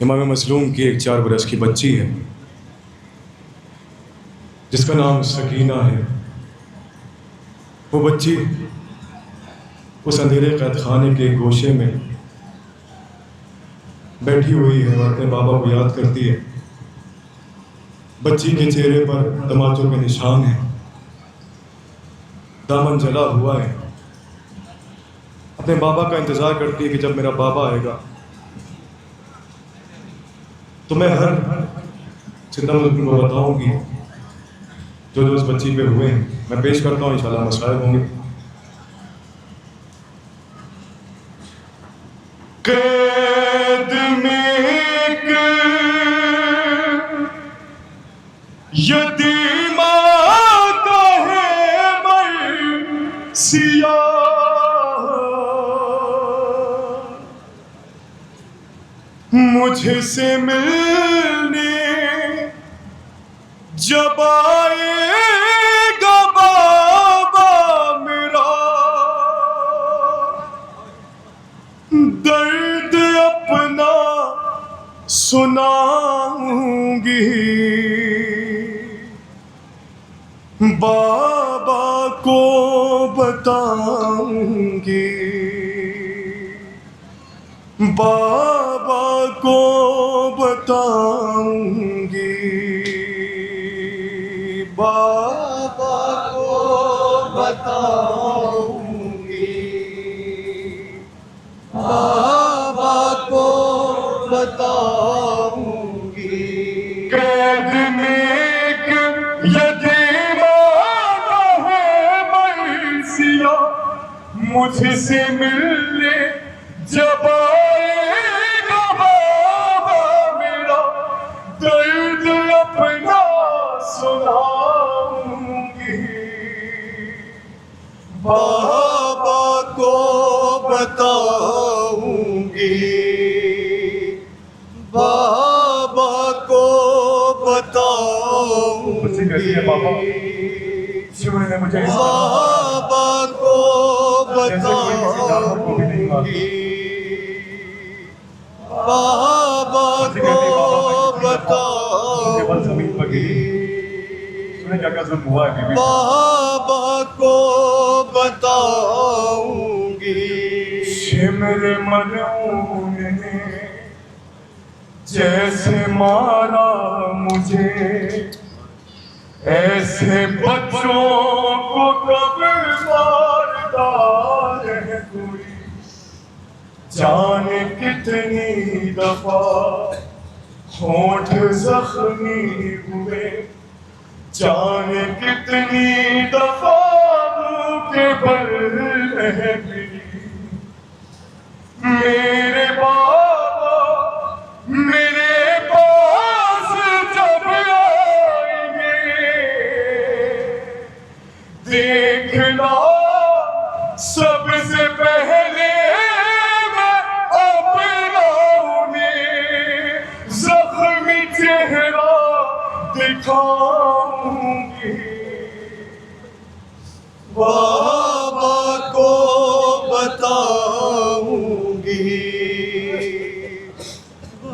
इमाम मज़लूम की एक 4 बरस की बच्ची है जिसका नाम सकीना है। वो बच्ची उस अंधेरे कैद खाने के गोशे में बैठी हुई है और अपने बाबा को याद करती है। बच्ची के चेहरे पर तमाचों के निशान हैं, दामन जला हुआ है। अपने बाबा का इंतज़ार करती है कि जब मेरा बाबा आएगा तो मैं हर सितम को बताऊंगी जो जो उस बच्ची पे हुए हैं। मैं पेश करता हूँ, इंशाल्लाह मसाइल होंगे। कैद में एक यतीमा का है मरसिया, मुझसे मिलने जब आएगा बाबा मेरा, दर्द अपना सुनाऊंगी, बाबा को बताऊंगी, बाबा को बताऊंगी, बाबा को बताऊंगी, बाबा को बताऊंगी। कैद में एक यतीमा है मरसिया, मुझसे मिलने जब आएगा बाबा मेरा, दर्द अपना सुनाऊंगी, बाबा को बताऊंगी, बाबा को बताऊंगी, बाबा को बताऊंगी, बाबा को बताऊंगी, बाबा को बताऊंगी। मेरे मलून ने जैसे मारा मुझे, ऐसे बच्चों को कब मारता है कोई, जाने कितनी दफा होंठ जख्मी हुए, जाने कितनी दफा मुंह के बल भी। मेरे बाबा मेरे पास जब आएंगे, देखना सबसे पहले मैं अपना उन्हें जख्मी चेहरा दिखाऊंगी, बाबा को बताऊंगी,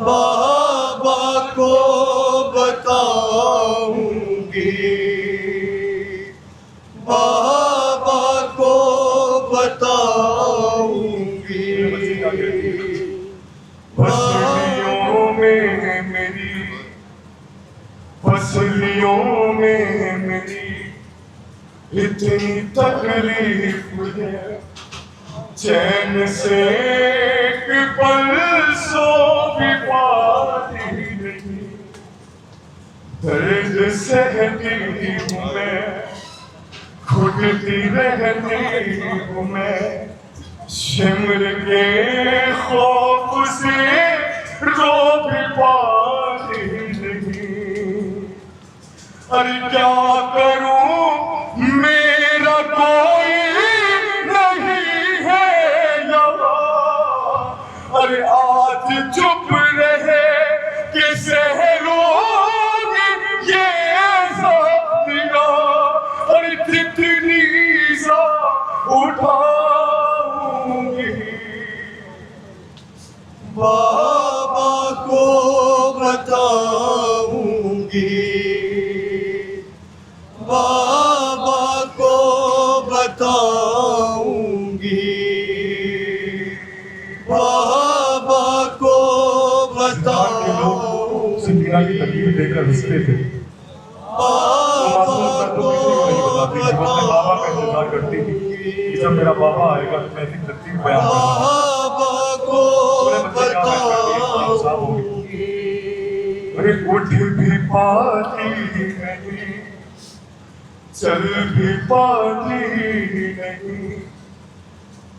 बाबा को बताऊंगी, बाबा को बताऊंगी। फसलियों में मेरी, फसलियों में मेरी इतनी तकलीफ है, चैन से एक पल सो भी पाती नहीं, दर्द सहती हूँ मैं, घुटती रहती हूँ मैं, शिमर के खौफ से रो भी पाती नहीं। अरे क्या करूं, मेरा कोई नहीं है यहाँ, अरे आज चुप रहे कि सहलोगे ये ज़ातिया, अरे जितनी सा उठाऊंगी, बाबा को बताऊंगी, बाबा को बताऊंगी, बाबा को बताऊंगी। सिंधिया की तकलीफ देखकर हंसते थे। बाबा को बाबा का इंतजार करती थी कि जब मेरा बाबा आएगा तो मैं अपनी तकलीफ बयान करूंगा। बाबा को बताऊंगी। अरे उठ भी पाती नहीं, चल भी पाती नहीं,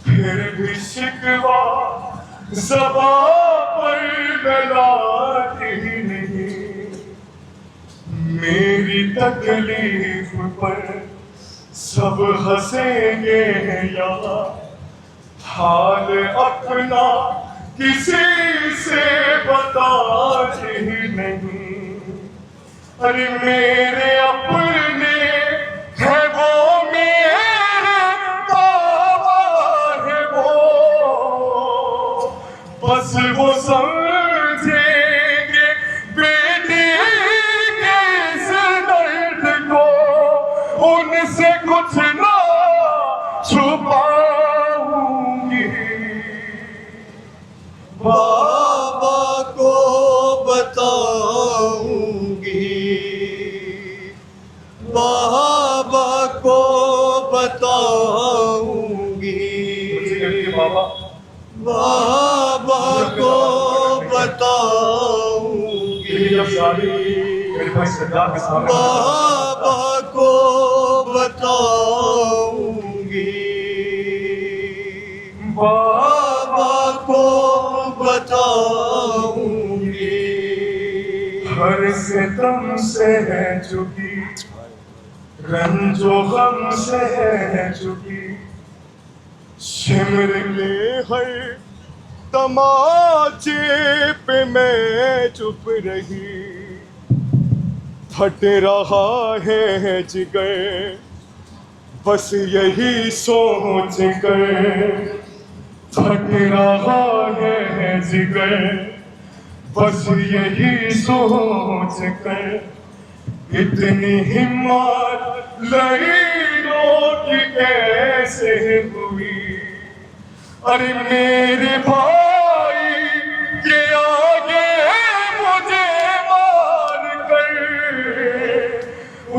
फिर भी शिकवा ज़बां पर लाती नहीं। मेरी तकलीफ पर सब हंसेंगे यहाँ, हाल अपना किसी से बताते नहीं। अरे मेरे अपने है वो, मेरे बाबा है वो, बस वो समझेंगे बेटी के इस दर्द को, उनसे कुछ ना छुपाऊंगी। बाबा को बताऊंगी, बाबा को बताऊंगी, बाबा बाबा को बताऊंगी, बाबा को बताऊंगी, बाबा को बताऊंगी। हर सितम से है चुकी, रंजो गम से है चुकी, शिमर के हर तमाचे पे मैं चुप रही। फट रहा है जिगर बस यही सोच कर, फट रहा है जिगर बस यही सोच कर। इतनी हिम्मत लड़ीनों की कैसे हुई, अरे मेरे भाई के आगे मुझे मार कर,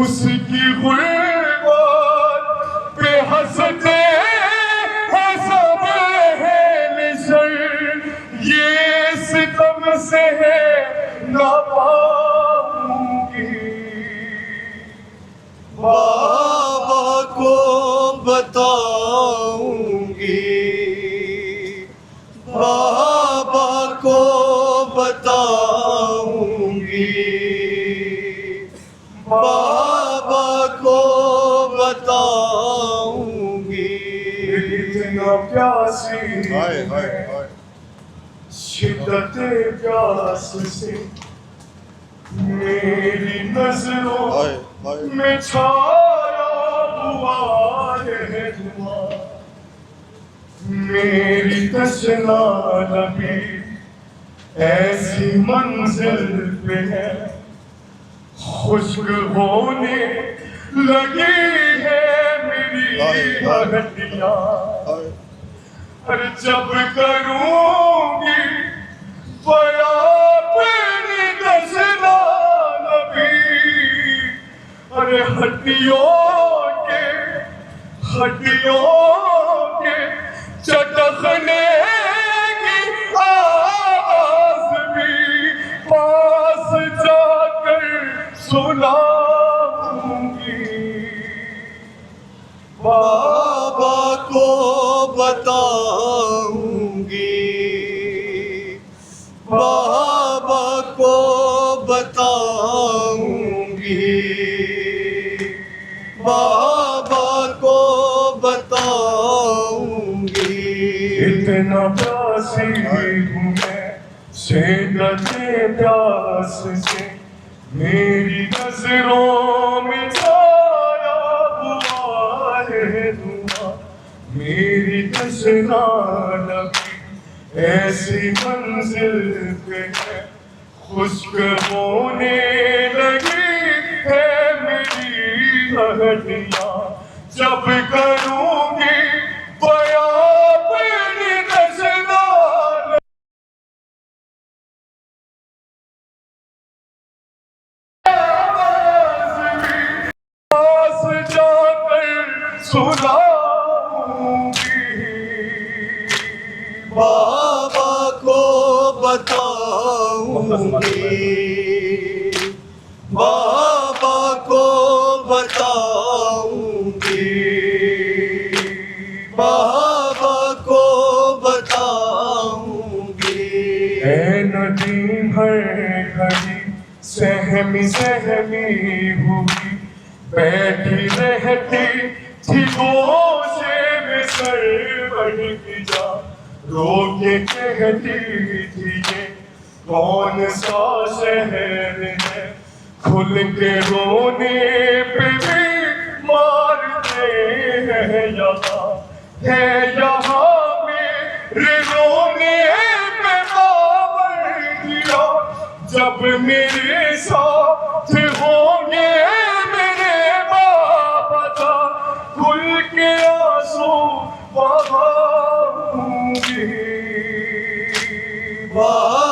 उसकी गुर्बत पे हंसते हैं सब है निशर, ये सितम से है ना पाऊंगी। बाबा को बताऊंगी, बाबा को बताऊंगी, बाबा को बताऊंगी। इतना प्यासी शिद्दत प्यास से मेरी नजरों में छाया हुआ है धुआं। मेरी तशना नबी ऐसी मंजिल पे है, खुश्क होने लगी है मेरी हड्डियां। अरे जब करूंगी बया अपनी तशना नबी, अरे हड्डियों के चटकने की आवाज भी पास जाकर सुनाऊंगी। बाबा को बताऊंगी, बाबा को बताऊंगी, बाबा को बताऊंगी। इतना प्यासी हूँ मैं शिद्दत प्यास से, मेरी नजरों में छाया हुआ है धुआं। मेरी तशना नबी ऐसी मंजिल पे है, खुश्क होने लगी है मेरी हड्डियां, जब करूंगी बयां अपनी नज़रार। पास जाकर सुनाऊंगी, बाबा को बताऊंगी, बाबा को बताऊंगी, बाबा को बताऊंगी। ऐ नदी हर घड़ी सहमी सहमी हुई, बैठी रहती थी गोशे में सर बढ़ जा, रो के कहती थी ये कौन सा शहर है, खुल के रोने पे भी मारते हैं यहाँ, है यहाँ मेरे रोने पे बाबर दिया, जब मेरे साथ होंगे मेरे बाबा का, खुल के आंसू बहाऊंगी। बाबा